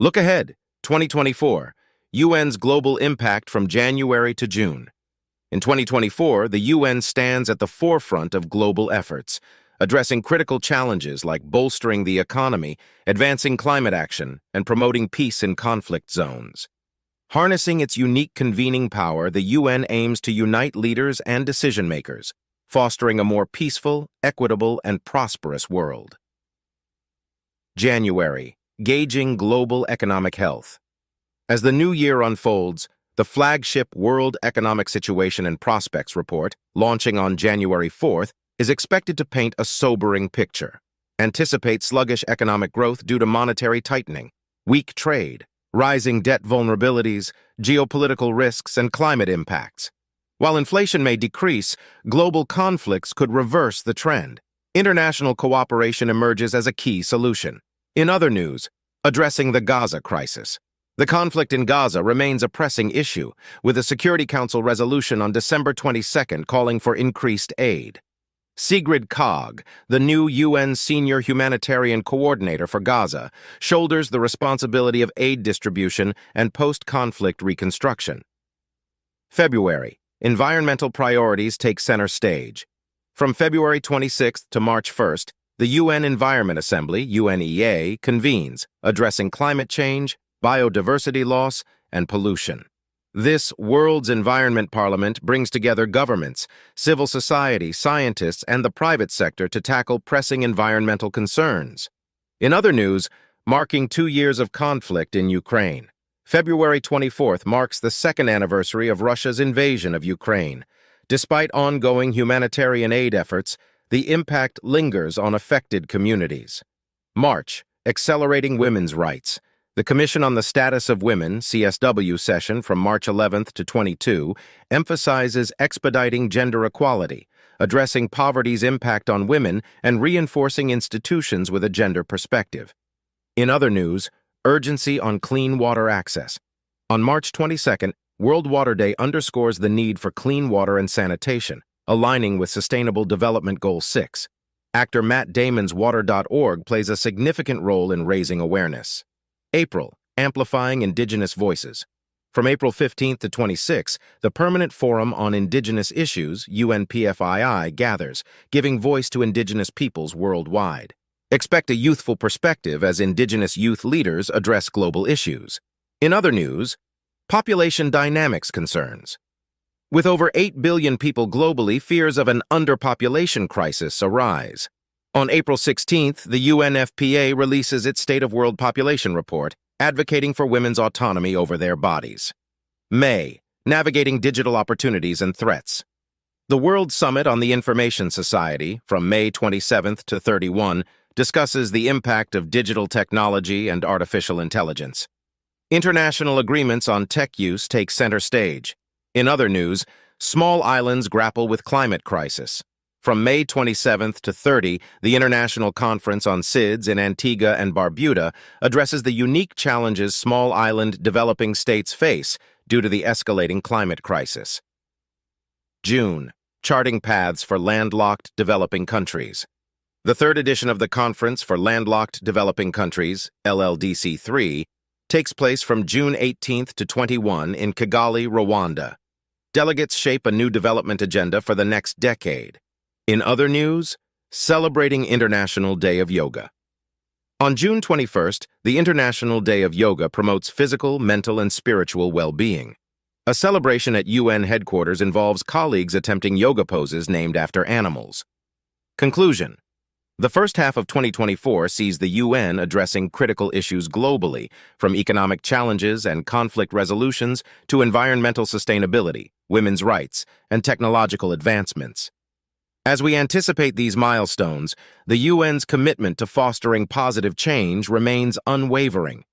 Look Ahead, 2024, UN's Global Impact from January to June. In 2024, the UN stands at the forefront of global efforts, addressing critical challenges like bolstering the economy, advancing climate action, and promoting peace in conflict zones. Harnessing its unique convening power, the UN aims to unite leaders and decision-makers, fostering a more peaceful, equitable, and prosperous world. January. Gauging global economic health. As the new year unfolds, the flagship World Economic Situation and Prospects report, launching on January 4th, is expected to paint a sobering picture. Anticipate sluggish economic growth due to monetary tightening, weak trade, rising debt vulnerabilities, geopolitical risks, and climate impacts. While inflation may decrease, global conflicts could reverse the trend. International cooperation emerges as a key solution. In other news, addressing the Gaza crisis. The conflict in Gaza remains a pressing issue, with a Security Council resolution on December 22nd calling for increased aid. Sigrid Kaag, the new UN Senior Humanitarian Coordinator for Gaza, shoulders the responsibility of aid distribution and post-conflict reconstruction. February. Environmental priorities take center stage. From February 26th to March 1st, the UN Environment Assembly, UNEA, convenes, addressing climate change, biodiversity loss, and pollution. This World's Environment Parliament brings together governments, civil society, scientists, and the private sector to tackle pressing environmental concerns. In other news, marking 2 years of conflict in Ukraine. February 24th marks the second anniversary of Russia's invasion of Ukraine. Despite ongoing humanitarian aid efforts, the impact lingers on affected communities. March. Accelerating women's rights. The Commission on the Status of Women, CSW session from March 11th to 22, emphasizes expediting gender equality, addressing poverty's impact on women, and reinforcing institutions with a gender perspective. In other news, urgency on clean water access. On March 22nd, World Water Day underscores the need for clean water and sanitation, aligning with Sustainable Development Goal 6. Actor Matt Damon's Water.org plays a significant role in raising awareness. April. Amplifying Indigenous Voices. From April 15th to 26, the Permanent Forum on Indigenous Issues, UNPFII, gathers, giving voice to Indigenous peoples worldwide. Expect a youthful perspective as Indigenous youth leaders address global issues. In other news, population dynamics concerns. With over 8 billion people globally, fears of an underpopulation crisis arise. On April 16th, the UNFPA releases its State of World Population Report, advocating for women's autonomy over their bodies. May. Navigating digital opportunities and threats. The World Summit on the Information Society, from May 27th to 31, discusses the impact of digital technology and artificial intelligence. International agreements on tech use take center stage. In other news, small islands grapple with climate crisis. From May 27th to 30, the International Conference on SIDS in Antigua and Barbuda addresses the unique challenges small island developing states face due to the escalating climate crisis. June. Charting paths for landlocked developing countries. The third edition of the Conference for Landlocked Developing Countries, LLDC3, takes place from June 18th to 21 in Kigali, Rwanda. Delegates shape a new development agenda for the next decade. In other news, celebrating International Day of Yoga. On June 21st, the International Day of Yoga promotes physical, mental, and spiritual well-being. A celebration at UN headquarters involves colleagues attempting yoga poses named after animals. Conclusion. The first half of 2024 sees the UN addressing critical issues globally, from economic challenges and conflict resolutions to environmental sustainability, women's rights, and technological advancements. As we anticipate these milestones, the UN's commitment to fostering positive change remains unwavering.